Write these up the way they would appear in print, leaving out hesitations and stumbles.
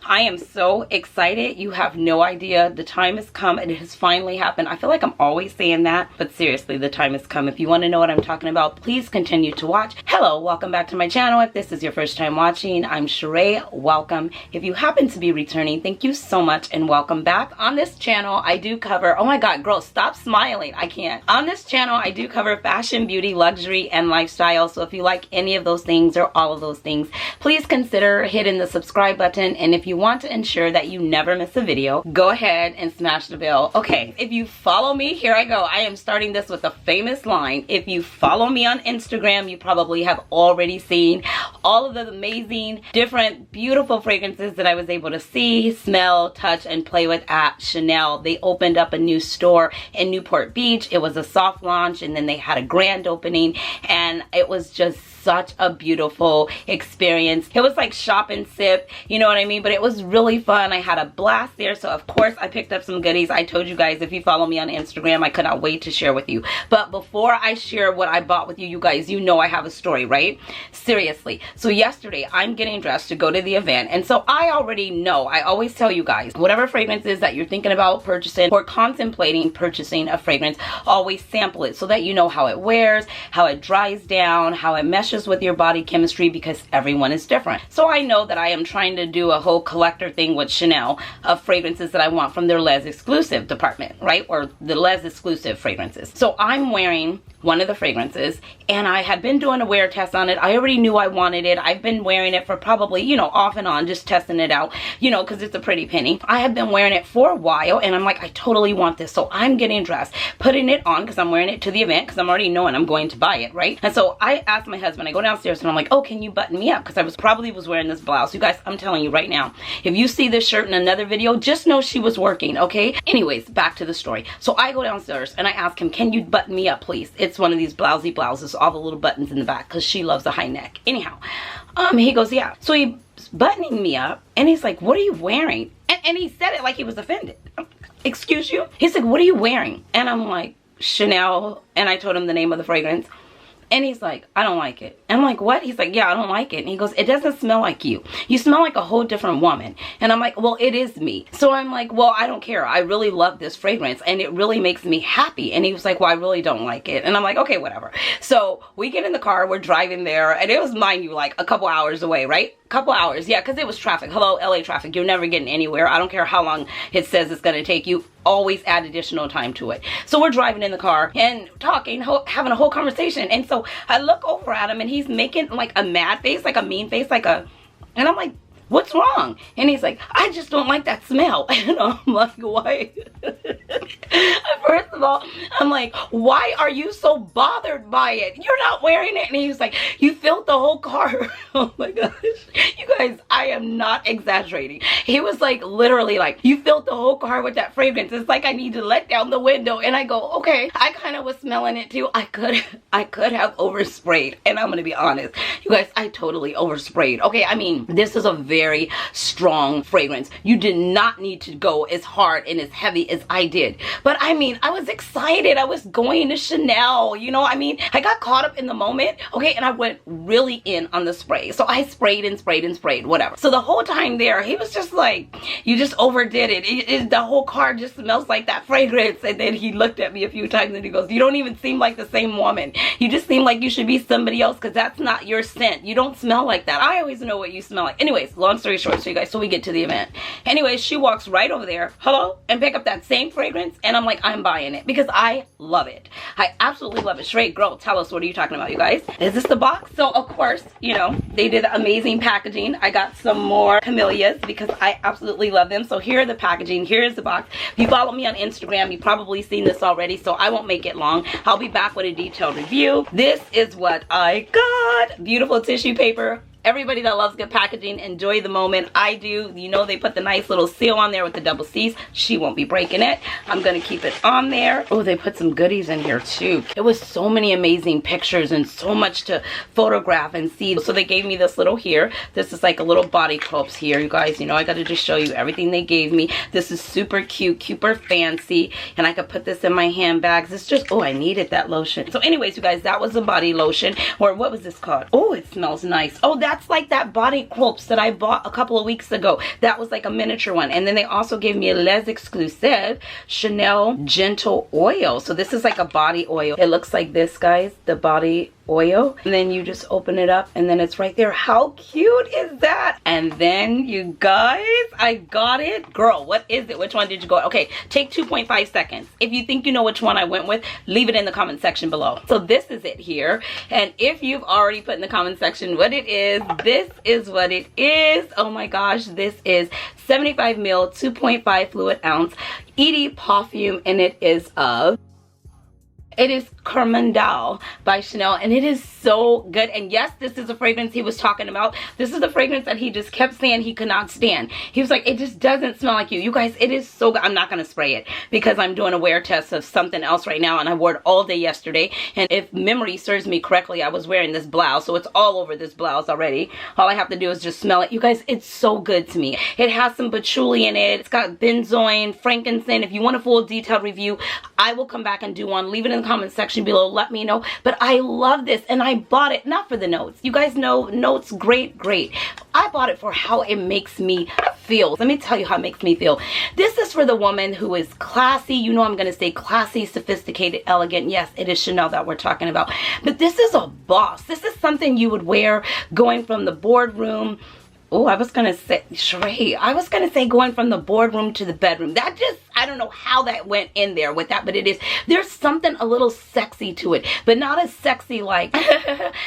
I am so excited. You have no idea. The time has come. It has finally happened. I feel like I'm always saying that, but seriously, the time has come. If you want to know what I'm talking about, please continue to watch. Hello, welcome back to my channel. If this is your first time watching, I'm Cheraye. Welcome. If you happen to be returning, thank you so much and welcome back. On this channel, I do cover, oh my God, girl, stop smiling. I can't. On this channel, I do cover fashion, beauty, luxury, and lifestyle. So if you like any of those things or all of those things, please consider hitting the subscribe button. And if you want to ensure that you never miss a video, go ahead and smash the bell. Okay, if you follow me, here I go. I am starting this with a famous line. If you follow me on Instagram, you probably have already seen all of the amazing, different, beautiful fragrances that I was able to see, smell, touch, and play with at Chanel. They opened up a new store in Newport Beach. It was a soft launch, and then they had a grand opening, and it was just such a beautiful experience. It was like shop and sip, you know what I mean? But it was really fun. I had a blast there. So of course I picked up some goodies. I told you guys, if you follow me on Instagram, I could not wait to share with you. But before I share what I bought with you, you guys, you know I have a story, right? Seriously. So yesterday I'm getting dressed to go to the event. And so I already know, I always tell you guys, whatever fragrances that you're thinking about purchasing or contemplating purchasing a fragrance, always sample it so that you know how it wears, how it dries down, how it meshes with your body chemistry, because everyone is different. So I know that I am trying to do a whole collector thing with Chanel of fragrances that I want from their Les Exclusive department, right? Or the Les Exclusive fragrances. So I'm wearing one of the fragrances, and I had been doing a wear test on it. I already knew I wanted it. I've been wearing it for probably, you know, off and on, just testing it out, you know, because it's a pretty penny. I have been wearing it for a while, and I'm like, I totally want this. So I'm getting dressed, putting it on because I'm wearing it to the event because I'm already knowing I'm going to buy it, right? And so I asked my husband, I go downstairs and I'm like, oh, can you button me up? Because I was probably wearing this blouse. You guys, I'm telling you right now, if you see this shirt in another video, just know she was working, okay? Anyways, back to the story. So I go downstairs and I ask him, can you button me up, please? It's one of these blousy blouses, all the little buttons in the back, because she loves a high neck. Anyhow, he goes, yeah. So he's buttoning me up and he's like, what are you wearing? And he said it like he was offended. Excuse you? He's like, what are you wearing? And I'm like, Chanel. And I told him the name of the fragrance. And he's like, I don't like it. And I'm like, what? He's like, yeah, I don't like it. And he goes, it doesn't smell like you. You smell like a whole different woman. And I'm like, well, it is me. So I'm like, well, I don't care. I really love this fragrance and it really makes me happy. And he was like, well, I really don't like it. And I'm like, okay, whatever. So we get in the car, we're driving there, and it was, mind you, like a couple hours away, right? Couple hours, yeah, because it was traffic. Hello, LA traffic. You're never getting anywhere. I don't care how long it says it's going to take you. Always add additional time to it. So we're driving in the car and talking, having a whole conversation. And so I look over at him and he's making like a mad face, like a mean face, and I'm like, what's wrong? And he's like, I just don't like that smell. And I'm like, why? First of all, I'm like, why are you so bothered by it? You're not wearing it. And he was like, you filled the whole car. Oh my gosh. You guys, I am not exaggerating. He was like, literally like, you filled the whole car with that fragrance. It's like I need to let down the window. And I go, okay. I kind of was smelling it too. I could have oversprayed. And I'm going to be honest. You guys, I totally oversprayed. Okay, I mean, this is a very strong fragrance. You did not need to go as hard and as heavy as I did. But I mean, I was excited. I was going to Chanel, you know, I mean, I got caught up in the moment, okay, and I went really in on the spray. So I sprayed and sprayed and sprayed, whatever. So the whole time there, he was just like, you just overdid it. The whole car just smells like that fragrance. And then he looked at me a few times and he goes, you don't even seem like the same woman. You just seem like you should be somebody else because that's not your scent. You don't smell like that. I always know what you smell like. Anyways, long story short, so you guys, so we get to the event. Anyways, she walks right over there, hello, and pick up that same fragrance, and I'm like, I'm buying it because I love it. I absolutely love it. Straight girl, tell us, what are you talking about, you guys? Is this the box? So of course, you know, they did amazing packaging. I got some more camellias because I absolutely love them. So here are the packaging, here's the box. If you follow me on Instagram, you've probably seen this already, so I won't make it long. I'll be back with a detailed review. This is what I got. Beautiful tissue paper. Everybody that loves good packaging, enjoy the moment. I do. You know, they put the nice little seal on there with the double C's. She won't be breaking it. I'm going to keep it on there. Oh, they put some goodies in here too. It was so many amazing pictures and so much to photograph and see. So they gave me this little here. This is like a little body cups here. You guys, you know, I got to just show you everything they gave me. This is super cute, super fancy. And I could put this in my handbags. It's just, oh, I needed that lotion. So anyways, you guys, that was the body lotion. Or what was this called? Oh, it smells nice. Oh, that's That's like that body corpse that I bought a couple of weeks ago. That was like a miniature one. And then they also gave me a Les Exclusive Chanel Gentle Oil. So this is like a body oil. It looks like this, guys, the body oil, and then you just open it up and then it's right there. How cute is that? And then you guys, I got it. Girl, what is it? Which one did you go? Okay, take 2.5 seconds. If you think you know which one I went with, leave it in the comment section below. So this is it here, and if you've already put in the comment section what it is, this is what it is. Oh my gosh, this is 75 ml 2.5 fluid ounce ED perfume, and it is Cormandel by Chanel, and it is so good. And yes, this is a fragrance he was talking about. This is the fragrance that he just kept saying he could not stand. He was like, it just doesn't smell like you. You guys, it is so good. I'm not going to spray it because I'm doing a wear test of something else right now, and I wore it all day yesterday. And if memory serves me correctly, I was wearing this blouse, so it's all over this blouse already. All I have to do is just smell it. You guys, it's so good to me. It has some patchouli in it. It's got benzoin, frankincense. If you want a full detailed review, I will come back and do one. Leave it in the comment section below, let me know. But I love this, and I bought it not for the notes. You guys know notes, great. I bought it for how it makes me feel. Let me tell you how it makes me feel. This is for the woman who is classy. You know I'm going to say classy, sophisticated, elegant. Yes, it is Chanel that we're talking about. But this is a boss. This is something you would wear going from the boardroom. Oh, I was going to say, Cheraye, I was going to say going from the boardroom to the bedroom. That just, I don't know how that went in there with that, but it is. There's something a little sexy to it, but not as sexy like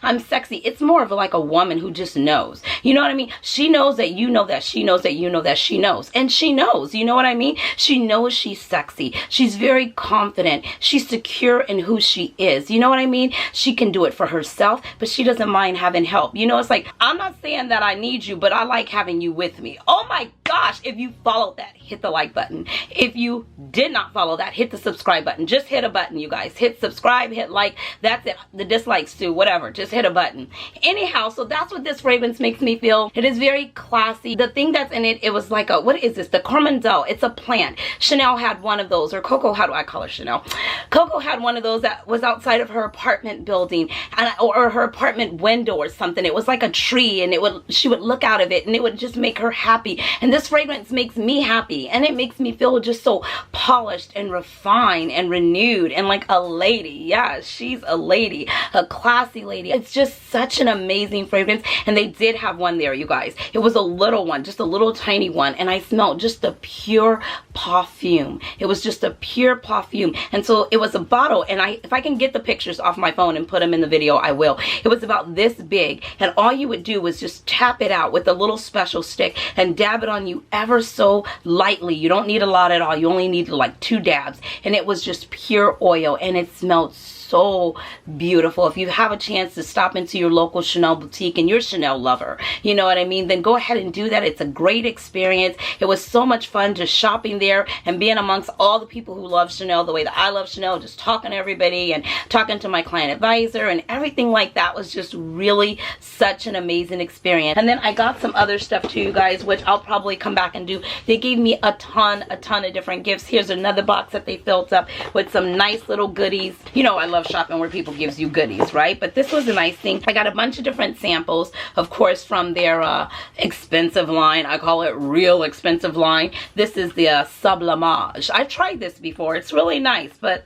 I'm sexy. It's more of like a woman who just knows. You know what I mean? She knows that you know that she knows that you know that she knows. And she knows, you know what I mean? She knows she's sexy. She's very confident. She's secure in who she is. You know what I mean? She can do it for herself, but she doesn't mind having help. You know, it's like, I'm not saying that I need you, but I like having you with me. Oh my gosh, if you followed that, hit the like button. If you did not follow that, hit the subscribe button. Just hit a button, you guys. Hit subscribe, hit like. That's it. The dislikes too, whatever. Just hit a button. Anyhow, so that's what this fragrance makes me feel. It is very classy. The thing that's in it, it was like a, what is this? The Cormandel. It's a plant. Chanel had one of those, or Coco, how do I call her Chanel? Coco had one of those that was outside of her apartment building, and or her apartment window or something. It was like a tree, and she would look out of it, and it would just make her happy. And this fragrance makes me happy, and it makes me feel just so polished and refined and renewed and like a lady. Yeah, she's a lady, a classy lady. It's just such an amazing fragrance. And they did have one there, you guys. It was a little one, just a little tiny one, and I smelled just a pure perfume. It was just a pure perfume. And so it was a bottle, and if I can get the pictures off my phone and put them in the video, I will. It was about this big, and all you would do was just tap it out with a little special stick and dab it on you ever so lightly. You don't need a lot at all. You only need like 2 dabs, and it was just pure oil, and it smelled so beautiful. If you have a chance to stop into your local Chanel boutique and you're a Chanel lover, you know what I mean, then go ahead and do that. It's a great experience. It was so much fun just shopping there and being amongst all the people who love Chanel the way that I love Chanel, just talking to everybody and talking to my client advisor and everything like that was just really such an amazing experience. And then I got some other stuff too, you guys, which I'll probably come back and do. They gave me a ton of different gifts. Here's another box that they filled up with some nice little goodies. You know, I love shopping where people gives you goodies, right? But this was a nice thing. I got a bunch of different samples, of course, from their expensive line. I call it real expensive line. This is the Sublimage. I've tried this before. It's really nice, but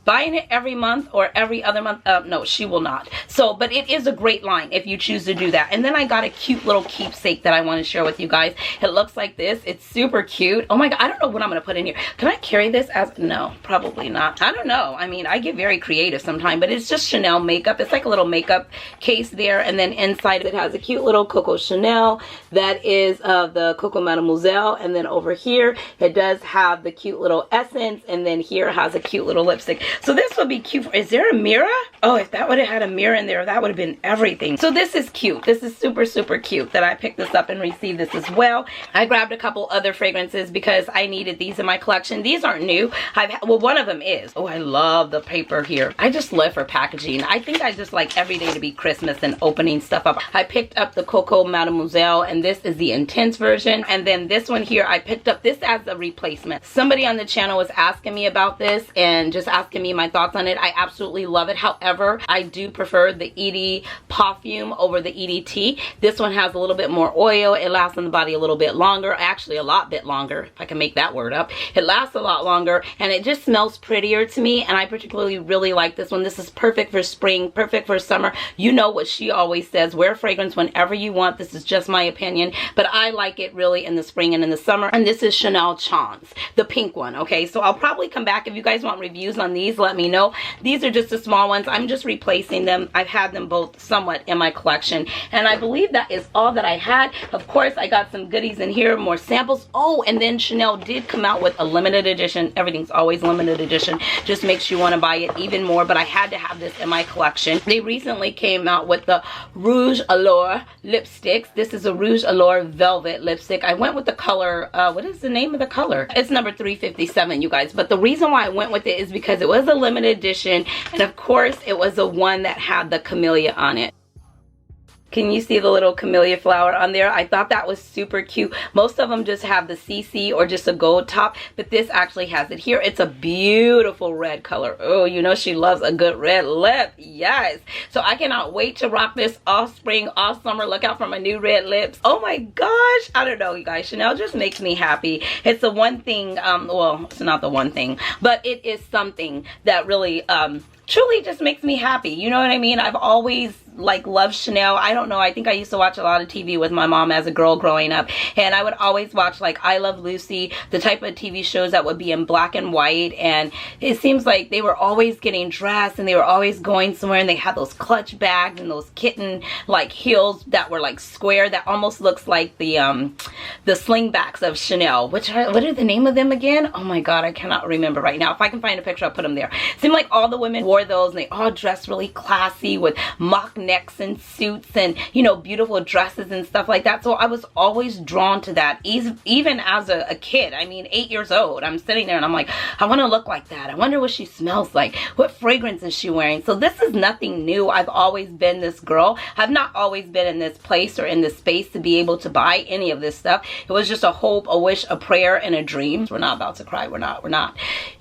buying it every month or every other month, no, she will not. So, but it is a great line if you choose to do that. And then I got a cute little keepsake that I want to share with you guys. It looks like this. It's super cute. Oh my God, I don't know what I'm going to put in here. Can I carry this as, no, probably not. I don't know. I mean, I get very creative sometimes, but it's just Chanel makeup. It's like a little makeup case there. And then inside it has a cute little Coco Chanel. That is the Coco Mademoiselle. And then over here, it does have the cute little essence. And then here has a cute little lipstick. So this would be cute. Is there a mirror? Oh, if that would have had a mirror in there, that would have been everything. So this is cute. This is super, super cute that I picked this up and received this as well. I grabbed a couple other fragrances because I needed these in my collection. These aren't new. Well, one of them is. Oh, I love the paper here. I just live for packaging. I think I just like every day to be Christmas and opening stuff up. I picked up the Coco Mademoiselle, and this is the intense version. And then this one here, I picked up this as a replacement. Somebody on the channel was asking me about this and just asking me me my thoughts on it. I absolutely love it. However, I do prefer the ED perfume over the EDT. This one has a little bit more oil. It lasts on the body a little bit longer, actually a lot bit longer, if I can make that word up. It lasts a lot longer, and it just smells prettier to me, and I particularly really like this one. This is perfect for spring, perfect for summer. You know what she always says, wear fragrance whenever you want. This is just my opinion, but I like it really in the spring and in the summer. And this is Chanel Chance, the pink one. Okay, so I'll probably come back. If you guys want reviews on these, let me know. These are just the small ones. I'm just replacing them. I've had them both somewhat in my collection, and I believe that is all that I had. Of course, I got some goodies in here, more samples. Oh, and then Chanel did come out with a limited edition. Everything's always limited edition, just makes you want to buy it even more, but I had to have this in my collection. They recently came out with the Rouge Allure lipsticks. This is a Rouge Allure Velvet lipstick. I went with the color, what is the name of the color? It's number 357, you guys, but the reason why I went with it is because it was a limited edition, and of course it was the one that had the camellia on it. Can you see the little camellia flower on there? I thought that was super cute. Most of them just have the CC or just a gold top, but this actually has it here. It's a beautiful red color. Oh, you know she loves a good red lip. Yes. So I cannot wait to rock this all spring, all summer. Look out for my new red lips. Oh my gosh. I don't know, you guys. Chanel just makes me happy. It's the one thing, well, it's not the one thing, but it is something that really, truly just makes me happy. You know what I mean? I've always loved Chanel. I don't know, I think I used to watch a lot of TV with my mom as a girl growing up, and I would always watch I Love Lucy, the type of TV shows that would be in black and white, and it seems like they were always getting dressed and they were always going somewhere, and they had those clutch bags and those kitten heels that were square, that almost looks like the slingbacks of Chanel, what are the name of them again? Oh my god, I cannot remember right now. If I can find a picture, I'll put them there. It seemed like all the women wore those, and they all dressed really classy with mock necks and suits and, you know, beautiful dresses and stuff like that. So I was always drawn to that, even as a kid. I mean, 8 years old, I'm sitting there and I'm like, I want to look like that. I wonder what she smells like. What fragrance is she wearing? So this is nothing new. I've always been this girl. I've not always been in this place or in this space to be able to buy any of this stuff. It was just a hope, a wish, a prayer, and a dream. We're not about to cry. We're not.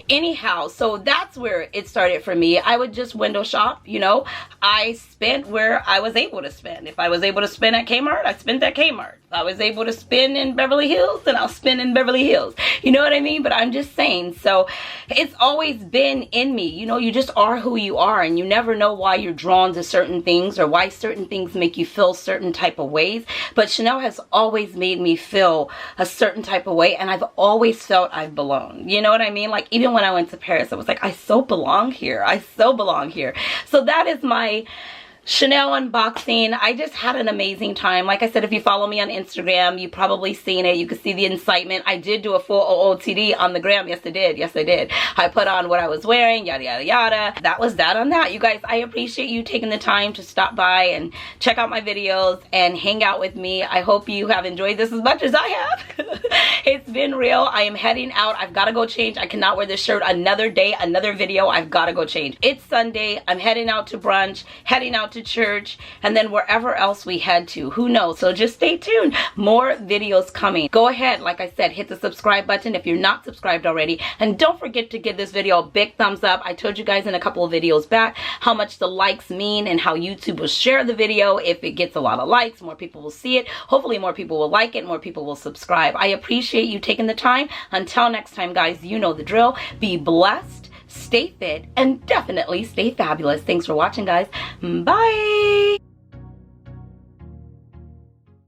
Anyhow, so that's where it started for me. I would just window shop, you know. I spent where I was able to spend. If I was able to spend at Kmart, I spent at Kmart. If I was able to spend in Beverly Hills, then I'll spend in Beverly Hills. You know what I mean? But I'm just saying, so it's always been in me. You know, you just are who you are, and you never know why you're drawn to certain things or why certain things make you feel certain type of ways. But Chanel has always made me feel a certain type of way, and I've always felt I've belonged. You know what I mean? Even when I went to Paris, I was like, I so belong here. I so belong here. So that is my Chanel unboxing. I just had an amazing time. Like I said, if you follow me on Instagram, you've probably seen it. You can see the incitement. I did do a full OOTD on the gram. Yes, I did. Yes, I did. I put on what I was wearing, yada, yada, yada. That was that on that. You guys, I appreciate you taking the time to stop by and check out my videos and hang out with me. I hope you have enjoyed this as much as I have. It's been real. I am heading out. I've got to go change. I cannot wear this shirt another day, another video. I've got to go change. It's Sunday. I'm heading out to brunch, heading out to church, and then wherever else we head to, who knows. So just stay tuned, more videos coming. Go ahead, like I said, hit the subscribe button if you're not subscribed already, and don't forget to give this video a big thumbs up. I told you guys in a couple of videos back how much the likes mean and how YouTube will share the video. If it gets a lot of likes, more people will see it. Hopefully more people will like it, more people will subscribe. I appreciate you taking the time. Until next time, guys, you know the drill. Be blessed, stay fit, and definitely stay fabulous. Thanks for watching, guys. Bye.